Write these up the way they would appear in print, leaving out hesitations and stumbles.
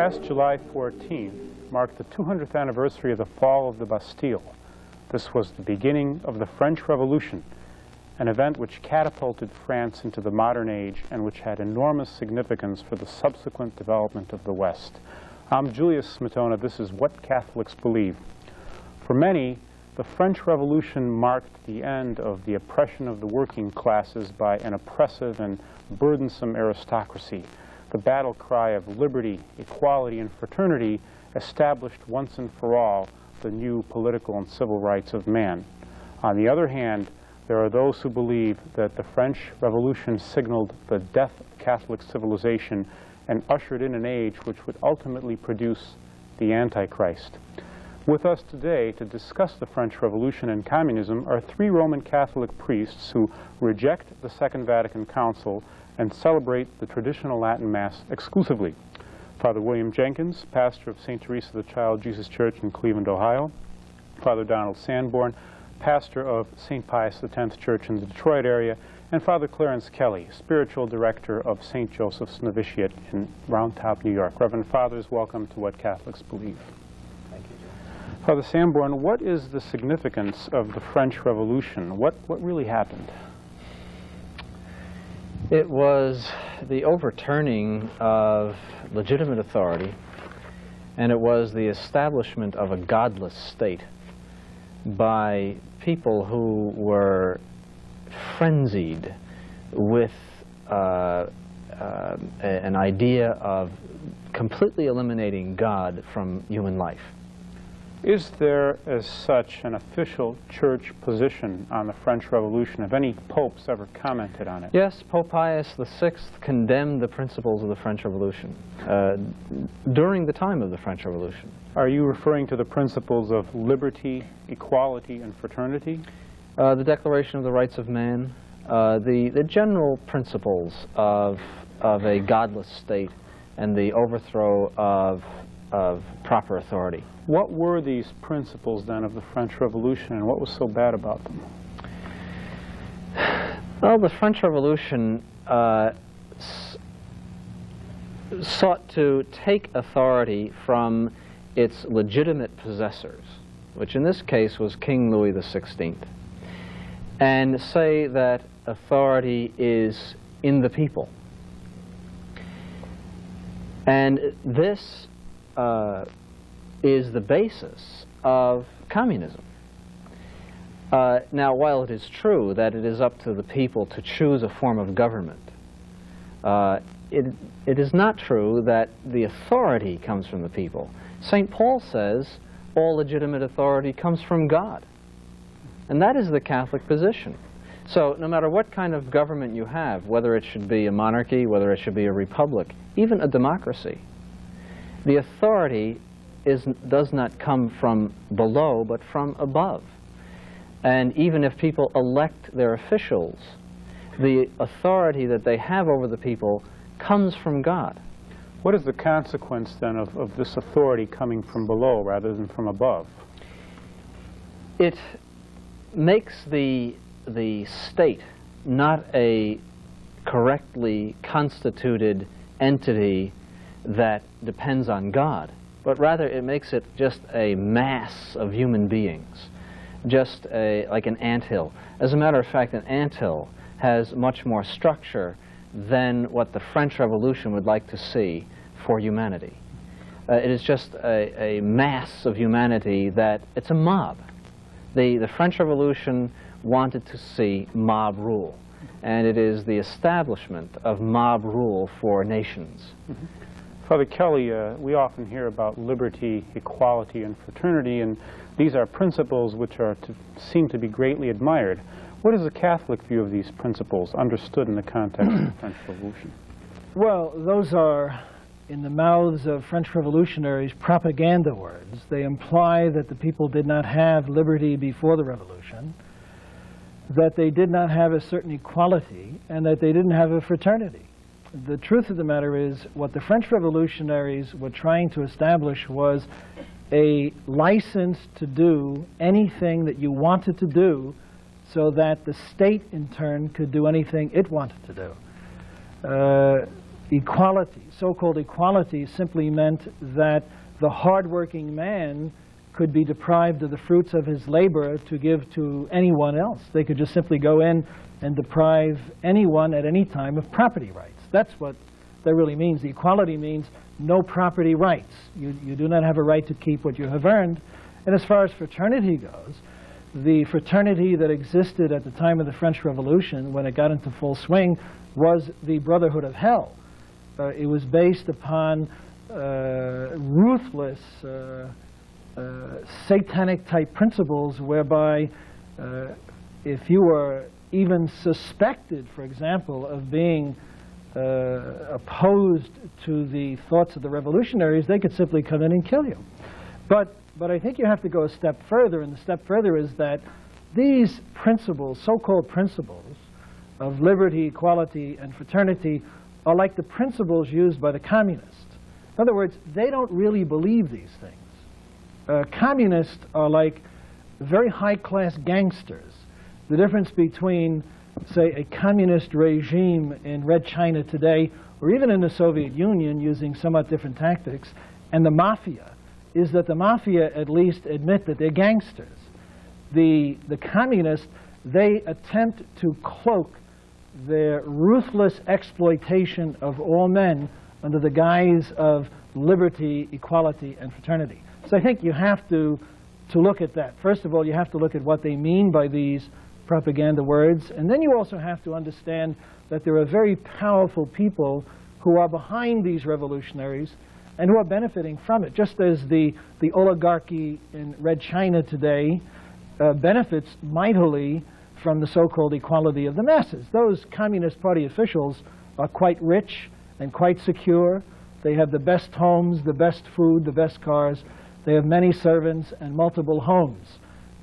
Last July 14th marked the 200th anniversary of the fall of the Bastille. This was the beginning of the French Revolution, an event which catapulted France into the modern age and which had enormous significance for the subsequent development of the West. I'm Julius Smetona. This is What Catholics Believe. For many, the French Revolution marked the end of the oppression of the working classes by an oppressive and burdensome aristocracy. The battle cry of liberty, equality, and fraternity established once and for all the new political and civil rights of man. On the other hand, there are those who believe that the French Revolution signaled the death of Catholic civilization and ushered in an age which would ultimately produce the Antichrist. With us today to discuss the French Revolution and communism are three Roman Catholic priests who reject the Second Vatican Council and celebrate the traditional Latin Mass exclusively. Father William Jenkins, pastor of St. Teresa of the Child Jesus Church in Cleveland, Ohio. Father Donald Sanborn, pastor of St. Pius X Church in the Detroit area. And Father Clarence Kelly, spiritual director of St. Joseph's Novitiate in Round Top, New York. Reverend Fathers, welcome to What Catholics Believe. Thank you, John. Father Sanborn, what is the significance of the French Revolution? What really happened? It was the overturning of legitimate authority, and it was the establishment of a godless state by people who were frenzied with an idea of completely eliminating God from human life. Is there, as such, an official church position on the French Revolution? Have any popes ever commented on it? Yes, Pope Pius VI condemned the principles of the French Revolution during the time of the French Revolution. Are you referring to the principles of liberty, equality, and fraternity? The Declaration of the Rights of Man, the general principles of a godless state and the overthrow of proper authority. What were these principles, then, of the French Revolution, and what was so bad about them? Well, the French Revolution sought to take authority from its legitimate possessors, which in this case was King Louis XVI, and say that authority is in the people. And this is the basis of communism. Now, while it is true that it is up to the people to choose a form of government, it is not true that the authority comes from the people. St. Paul says all legitimate authority comes from God. And that is the Catholic position. So no matter what kind of government you have, whether it should be a monarchy, whether it should be a republic, even a democracy, the authority does not come from below, but from above. And even if people elect their officials, the authority that they have over the people comes from God. What is the consequence, then, of this authority coming from below rather than from above? It makes the state not a correctly constituted entity that depends on God, but rather it makes it just a mass of human beings, just like an anthill. As a matter of fact, an anthill has much more structure than what the French Revolution would like to see for humanity. It is just a mass of humanity that, it's a mob. The French Revolution wanted to see mob rule, and it is the establishment of mob rule for nations. Mm-hmm. Father Kelly, we often hear about liberty, equality, and fraternity, and these are principles which are seem to be greatly admired. What is the Catholic view of these principles, understood in the context of the French Revolution? Well, those are, in the mouths of French revolutionaries, propaganda words. They imply that the people did not have liberty before the revolution, that they did not have a certain equality, and that they didn't have a fraternity. The truth of the matter is, what the French revolutionaries were trying to establish was a license to do anything that you wanted to do, so that the state, in turn, could do anything it wanted to do. equality, so-called equality, simply meant that the hard-working man could be deprived of the fruits of his labor to give to anyone else. They could just simply go in and deprive anyone at any time of property rights. That's what that really means. The equality means no property rights. You do not have a right to keep what you have earned. And as far as fraternity goes, the fraternity that existed at the time of the French Revolution, when it got into full swing, was the Brotherhood of Hell. It was based upon ruthless, satanic-type principles whereby if you were even suspected, for example, of being opposed to the thoughts of the revolutionaries, they could simply come in and kill you. But I think you have to go a step further, and the step further is that these principles, so-called principles of liberty, equality, and fraternity, are like the principles used by the communists. In other words, they don't really believe these things. Communists are like very high-class gangsters. The difference between, say, a communist regime in Red China today, or even in the Soviet Union using somewhat different tactics, and the mafia, is that the mafia at least admit that they're gangsters. The communists, they attempt to cloak their ruthless exploitation of all men under the guise of liberty, equality, and fraternity. So I think you have to look at that. First of all, you have to look at what they mean by these propaganda words, and then you also have to understand that there are very powerful people who are behind these revolutionaries and who are benefiting from it, just as the oligarchy in Red China today benefits mightily from the so-called equality of the masses. Those Communist Party officials are quite rich and quite secure. They have the best homes, the best food, the best cars. They have many servants and multiple homes.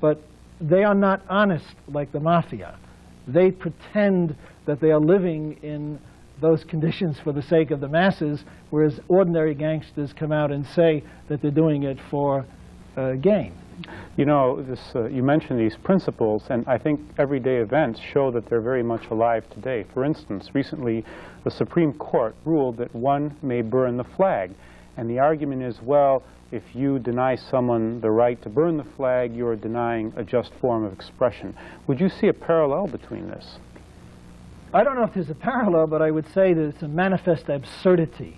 But they are not honest like the mafia. They pretend that they are living in those conditions for the sake of the masses, whereas ordinary gangsters come out and say that they're doing it for gain. You know, you mentioned these principles, and I think everyday events show that they're very much alive today. For instance, recently the Supreme Court ruled that one may burn the flag. And the argument is, well, if you deny someone the right to burn the flag, you're denying a just form of expression. Would you see a parallel between this? I don't know if there's a parallel, but I would say that it's a manifest absurdity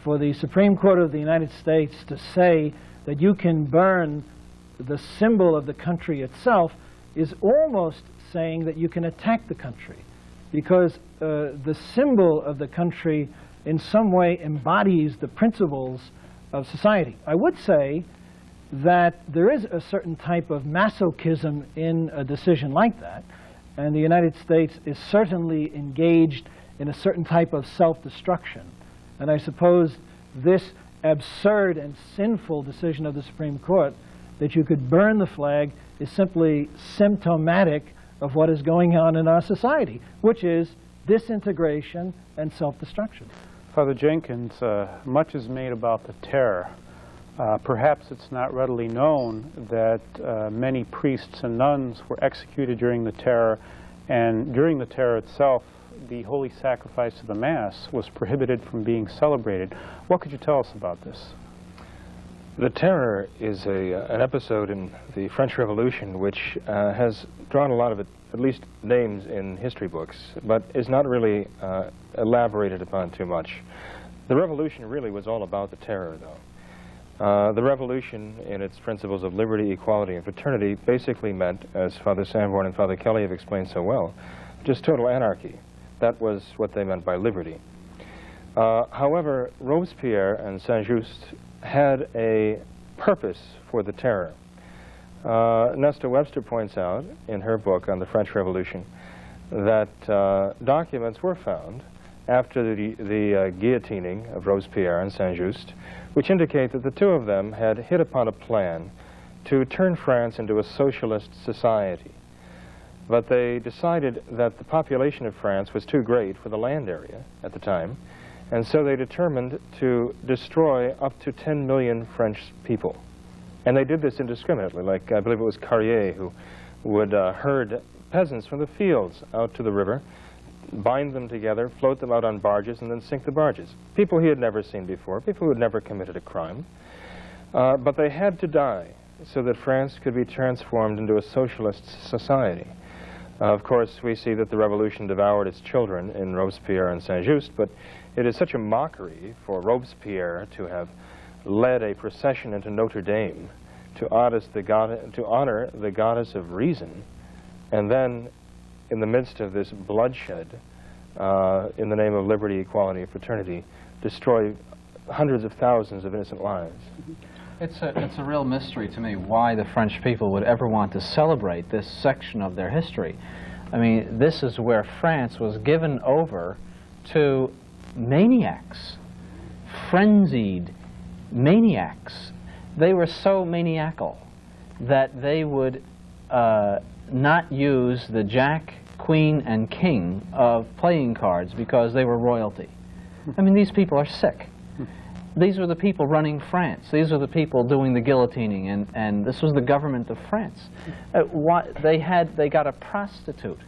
for the Supreme Court of the United States to say that you can burn the symbol of the country itself is almost saying that you can attack the country, because the symbol of the country in some way embodies the principles of society. I would say that there is a certain type of masochism in a decision like that, and the United States is certainly engaged in a certain type of self-destruction. And I suppose this absurd and sinful decision of the Supreme Court that you could burn the flag is simply symptomatic of what is going on in our society, which is disintegration and self-destruction. Father Jenkins, much is made about the terror. Perhaps it's not readily known that many priests and nuns were executed during the terror, and during the terror itself, the holy sacrifice of the Mass was prohibited from being celebrated. What could you tell us about this? The terror is an episode in the French Revolution which has drawn a lot of, at least names in history books, but is not really elaborated upon too much. The revolution really was all about the terror, though. The revolution, in its principles of liberty, equality, and fraternity, basically meant, as Father Sanborn and Father Kelly have explained so well, just total anarchy. That was what they meant by liberty. However, Robespierre and Saint-Just had a purpose for the terror. Nesta Webster points out in her book on the French Revolution that documents were found after the guillotining of Robespierre and Saint-Just, which indicate that the two of them had hit upon a plan to turn France into a socialist society. But they decided that the population of France was too great for the land area at the time, and so they determined to destroy up to 10 million French people. And they did this indiscriminately, like I believe it was Carrier who would herd peasants from the fields out to the river, bind them together, float them out on barges, and then sink the barges. People he had never seen before, people who had never committed a crime. But they had to die so that France could be transformed into a socialist society. Of course, we see that the revolution devoured its children in Robespierre and Saint-Just, but it is such a mockery for Robespierre to have led a procession into Notre Dame to honor the goddess of reason, and then, in the midst of this bloodshed, in the name of liberty, equality, and fraternity, destroy hundreds of thousands of innocent lives. It's a real mystery to me why the French people would ever want to celebrate this section of their history. I mean, this is where France was given over to maniacs, frenzied maniacs. They were so maniacal that they would not use the Jack, Queen, and King of playing cards because they were royalty. I mean, these people are sick. These were the people running France. These were the people doing the guillotining, and this was the government of France. They got a prostitute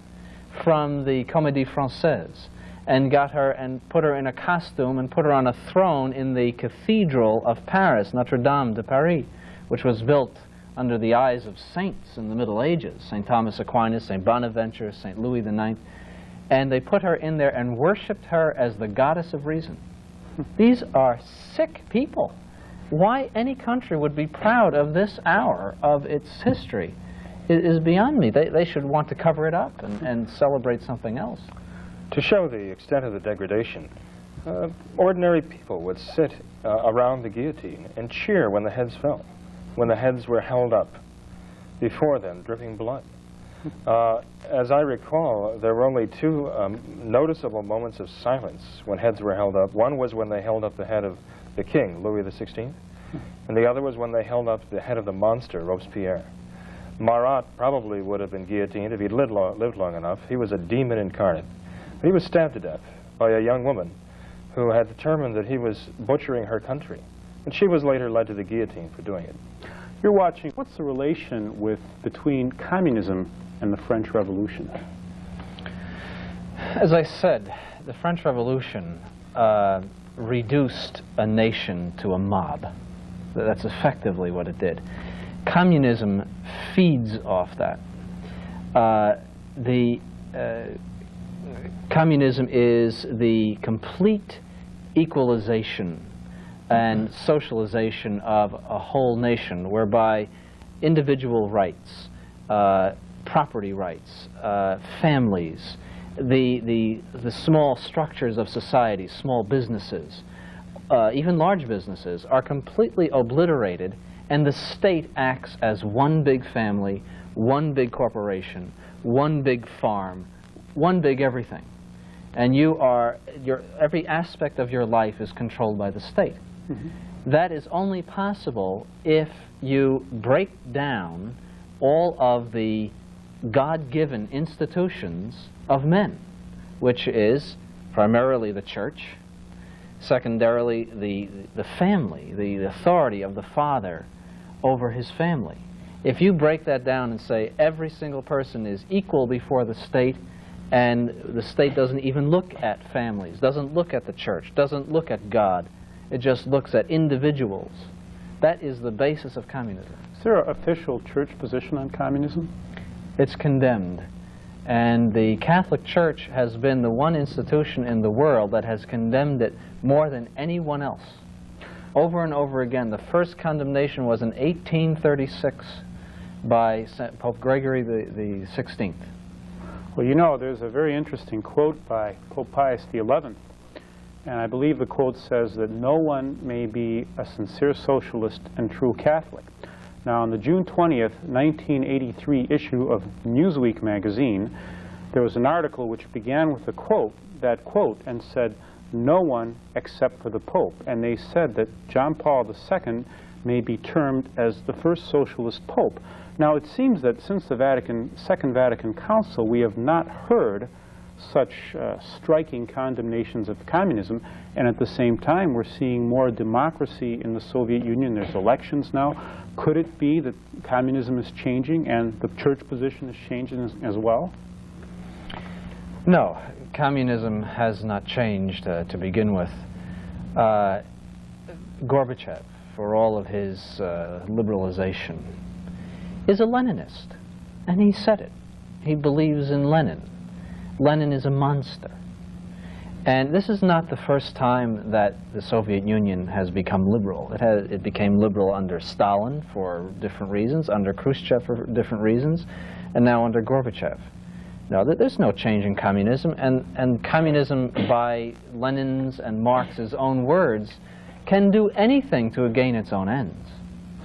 from the Comédie Française and got her and put her in a costume and put her on a throne in the Cathedral of Paris, Notre Dame de Paris, which was built under the eyes of saints in the Middle Ages, St. Thomas Aquinas, St. Bonaventure, St. Louis IX, and they put her in there and worshipped her as the goddess of reason. These are sick people. Why any country would be proud of this hour of its history is beyond me. They should want to cover it up and celebrate something else. To show the extent of the degradation, ordinary people would sit around the guillotine and cheer when the heads fell, when the heads were held up before them, dripping blood. As I recall, there were only two noticeable moments of silence when heads were held up. One was when they held up the head of the king, Louis XVI, and the other was when they held up the head of the monster, Robespierre. Marat probably would have been guillotined if he'd lived long enough. He was a demon incarnate. He was stabbed to death by a young woman who had determined that he was butchering her country, and she was later led to the guillotine for doing it. You're watching, what's the relation between communism and the French Revolution? As I said, the French Revolution reduced a nation to a mob. That's effectively what it did. Communism feeds off that. Communism is the complete equalization and socialization of a whole nation, whereby individual rights, property rights, families, the small structures of society, small businesses, even large businesses, are completely obliterated, and the state acts as one big family, one big corporation, one big farm, one big everything. And every aspect of your life is controlled by the state. Mm-hmm. That is only possible if you break down all of the God-given institutions of men, which is primarily the church, secondarily the family, the authority of the father over his family. If you break that down and say every single person is equal before the state, and the state doesn't even look at families, doesn't look at the church, doesn't look at God, it just looks at individuals, that is the basis of communism. Is there an official church position on communism? It's condemned. And the Catholic Church has been the one institution in the world that has condemned it more than anyone else. Over and over again. The first condemnation was in 1836 by Pope Gregory the 16th. Well, you know, there's a very interesting quote by Pope Pius XI, and I believe the quote says that no one may be a sincere socialist and true Catholic. Now, in the June 20th, 1983 issue of Newsweek magazine, there was an article which began with that quote, and said, "No one except for the Pope." And they said that John Paul II may be termed as the first socialist Pope. Now, it seems that since the Second Vatican Council, we have not heard such striking condemnations of communism, and at the same time, we're seeing more democracy in the Soviet Union. There's elections now. Could it be that communism is changing and the church position is changing as well? No. communism has not changed to begin with. Gorbachev, for all of his liberalization, is a Leninist, and he said it. He believes in Lenin. Lenin is a monster. And this is not the first time that the Soviet Union has become liberal. It became liberal under Stalin for different reasons, under Khrushchev for different reasons, and now under Gorbachev. No, there's no change in communism, and communism, by Lenin's and Marx's own words, can do anything to gain its own ends.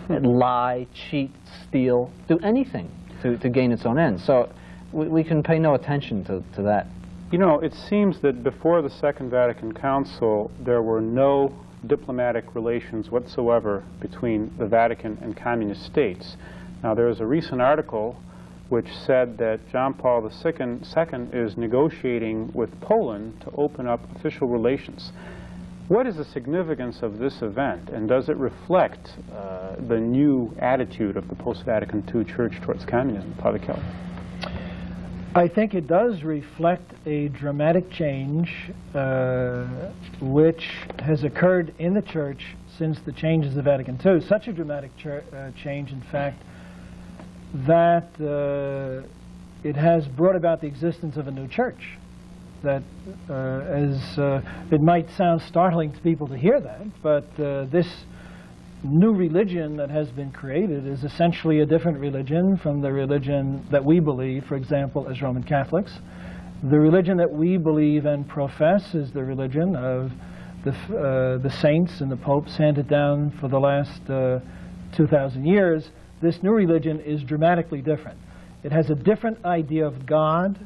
Lie, cheat, steal, do anything to gain its own ends. So we can pay no attention to that. You know, it seems that before the Second Vatican Council, there were no diplomatic relations whatsoever between the Vatican and communist states. Now, there is a recent article which said that John Paul II is negotiating with Poland to open up official relations. What is the significance of this event, and does it reflect the new attitude of the post-Vatican II Church towards communism? Father Kelly. I think it does reflect a dramatic change which has occurred in the Church since the changes of Vatican II. Such a dramatic change, in fact, that it has brought about the existence of a new church. That, it might sound startling to people to hear that, but this new religion that has been created is essentially a different religion from the religion that we believe, for example, as Roman Catholics. The religion that we believe and profess is the religion of the saints and the popes handed down for the last 2,000 years. This new religion is dramatically different. It has a different idea of God.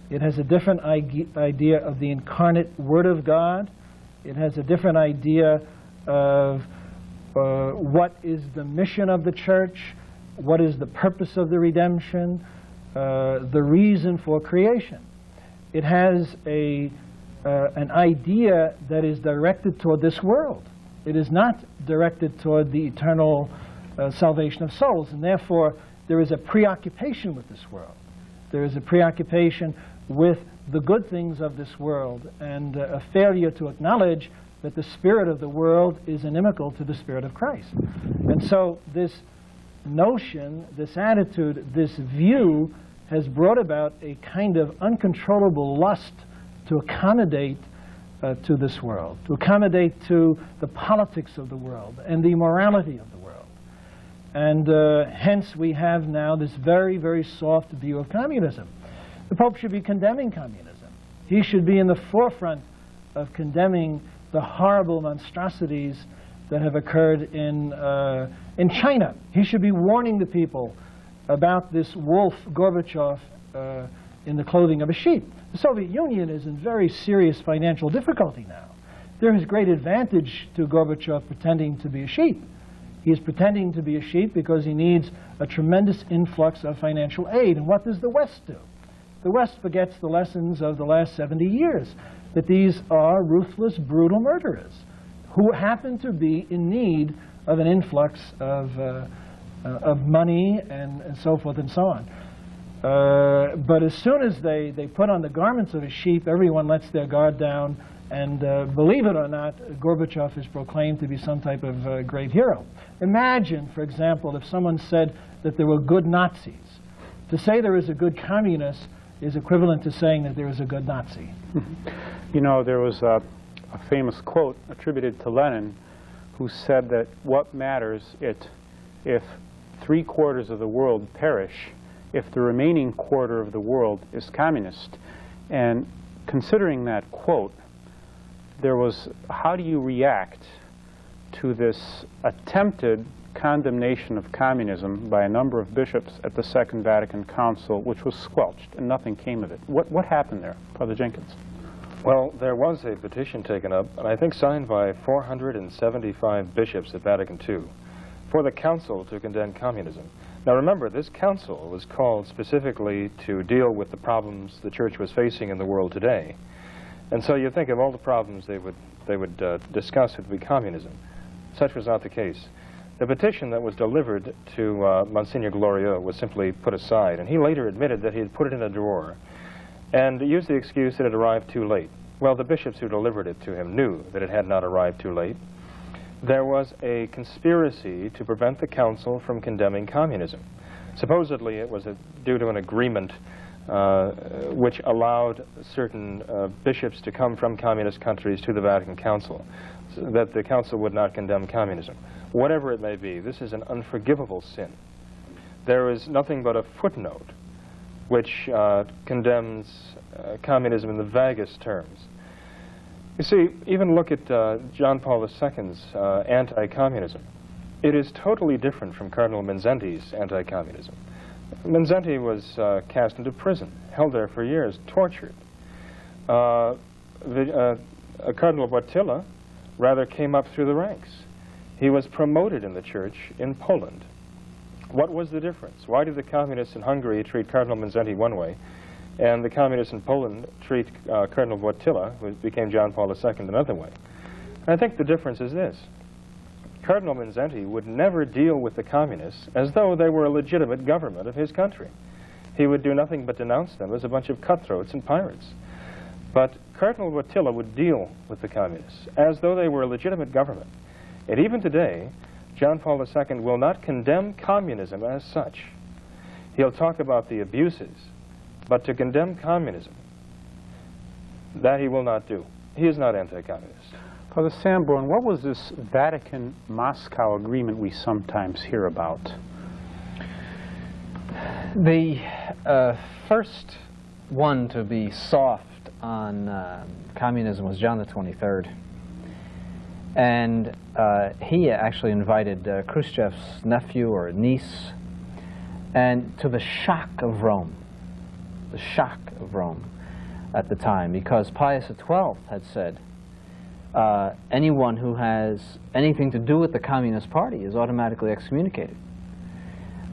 It has a different idea of the incarnate Word of God. It has a different idea of what is the mission of the church, what is the purpose of the redemption, the reason for creation. It has an idea that is directed toward this world. It is not directed toward the eternal salvation of souls, and therefore there is a preoccupation with this world. There is a preoccupation with the good things of this world, and a failure to acknowledge that the spirit of the world is inimical to the spirit of Christ. And so this notion, this attitude, this view has brought about a kind of uncontrollable lust to accommodate to this world, to accommodate to the politics of the world and the morality of the world. And hence we have now this very, very soft view of communism. The Pope should be condemning communism. He should be in the forefront of condemning the horrible monstrosities that have occurred in China. He should be warning the people about this wolf Gorbachev in the clothing of a sheep. The Soviet Union is in very serious financial difficulty now. There is great advantage to Gorbachev pretending to be a sheep. He is pretending to be a sheep because he needs a tremendous influx of financial aid. And what does the West do? The West forgets the lessons of the last 70 years, that these are ruthless, brutal murderers who happen to be in need of an influx of money and so forth and so on. But as soon as they put on the garments of a sheep, everyone lets their guard down, and believe it or not, Gorbachev is proclaimed to be some type of great hero. Imagine, for example, if someone said that there were good Nazis. To say there is a good communist is equivalent to saying that there is a good Nazi. You know, there was a famous quote attributed to Lenin, who said that what matters it if 3/4 of the world perish, if the remaining quarter of the world is communist. And considering that quote, there was, how do you react to this attempted condemnation of communism by a number of bishops at the Second Vatican Council, which was squelched and nothing came of it? What happened there, Father Jenkins? Well, there was a petition taken up, and I think signed by 475 bishops at Vatican II, for the council to condemn communism. Now remember, this council was called specifically to deal with the problems the Church was facing in the world today. And so you think of all the problems they would discuss, it would be communism. Such was not the case. The petition that was delivered to Monsignor Glorieux was simply put aside, and he later admitted that he had put it in a drawer. and used the excuse that it arrived too late. Well, the bishops who delivered it to him knew that it had not arrived too late. There was a conspiracy to prevent the council from condemning communism. Supposedly it was due to an agreement which allowed certain bishops to come from communist countries to the Vatican Council, so that the council would not condemn communism. Whatever it may be, this is an unforgivable sin. There is nothing but a footnote which condemns communism in the vaguest terms. You see, even look at John Paul II's anti-communism. It is totally different from Cardinal Mindszenty's anti-communism. Mindszenty was cast into prison, held there for years, tortured. Cardinal Wojtyla rather came up through the ranks. He was promoted in the church in Poland. What was the difference? Why did the communists in Hungary treat Cardinal Mindszenty one way, and the communists in Poland treat Cardinal Wojtyla, who became John Paul II, another way? And I think the difference is this. Cardinal Mindszenty would never deal with the communists as though they were a legitimate government of his country. He would do nothing but denounce them as a bunch of cutthroats and pirates. But Cardinal Wojtyla would deal with the communists as though they were a legitimate government. And even today, John Paul II will not condemn communism as such. He'll talk about the abuses, but to condemn communism, that he will not do. He is not anti-communist. Father Sanborn, what was this Vatican-Moscow agreement we sometimes hear about? The first one to be soft on communism was John the 23rd. And he actually invited Khrushchev's nephew or niece, and to the shock of Rome at the time, because Pius XII had said, anyone who has anything to do with the Communist Party is automatically excommunicated.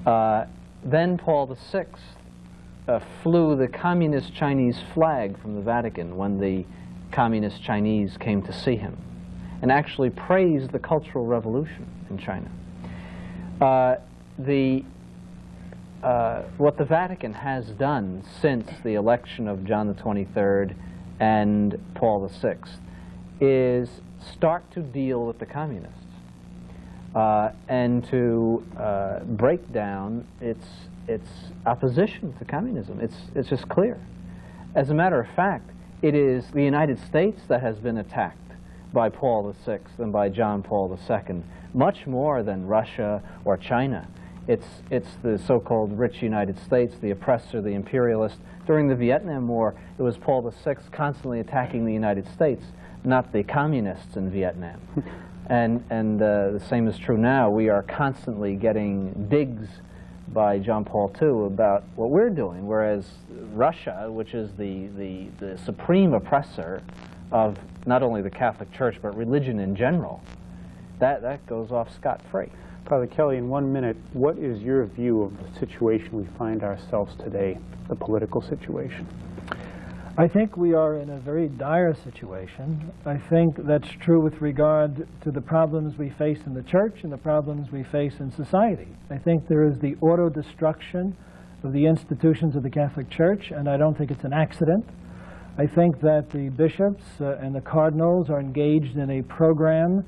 Then Paul VI flew the Communist Chinese flag from the Vatican when the Communist Chinese came to see him, and actually praised the Cultural Revolution in China. What the Vatican has done since the election of John the 23rd and Paul VI is start to deal with the communists and to break down its opposition to communism. It's just clear. As a matter of fact, it is the United States that has been attacked by Paul VI and by John Paul II, much more than Russia or China. It's the so-called rich United States, the oppressor, the imperialist. During the Vietnam War, it was Paul VI constantly attacking the United States, not the communists in Vietnam. And the same is true now. We are constantly getting digs by John Paul II about what we're doing, whereas Russia, which is the supreme oppressor of not only the Catholic Church but religion in general, that goes off scot-free. Father Kelly, in 1 minute, what is your view of the situation we find ourselves today, the political situation? I think we are in a very dire situation. I think that's true with regard to the problems we face in the church and the problems we face in society. I think there is the auto-destruction of the institutions of the Catholic Church, and I don't think it's an accident. I think that the bishops and the cardinals are engaged in a program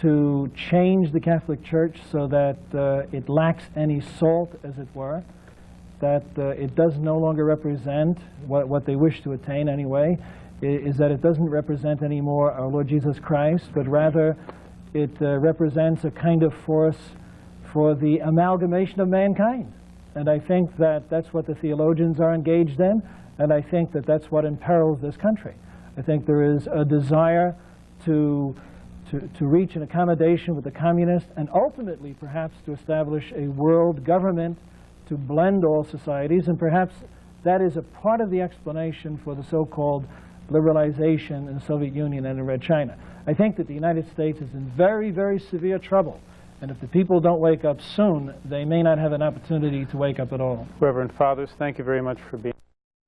to change the Catholic Church so that it lacks any salt, as it were, that it does no longer represent what they wish to attain anyway, is that it doesn't represent anymore our Lord Jesus Christ, but rather it represents a kind of force for the amalgamation of mankind. And I think that that's what the theologians are engaged in, and I think that that's what imperils this country. I think there is a desire to reach an accommodation with the communists, and ultimately perhaps to establish a world government to blend all societies, and perhaps that is a part of the explanation for the so-called liberalization in the Soviet Union and in Red China. I think that the United States is in very, very severe trouble, and if the people don't wake up soon, they may not have an opportunity to wake up at all. Reverend Fathers, thank you very much for being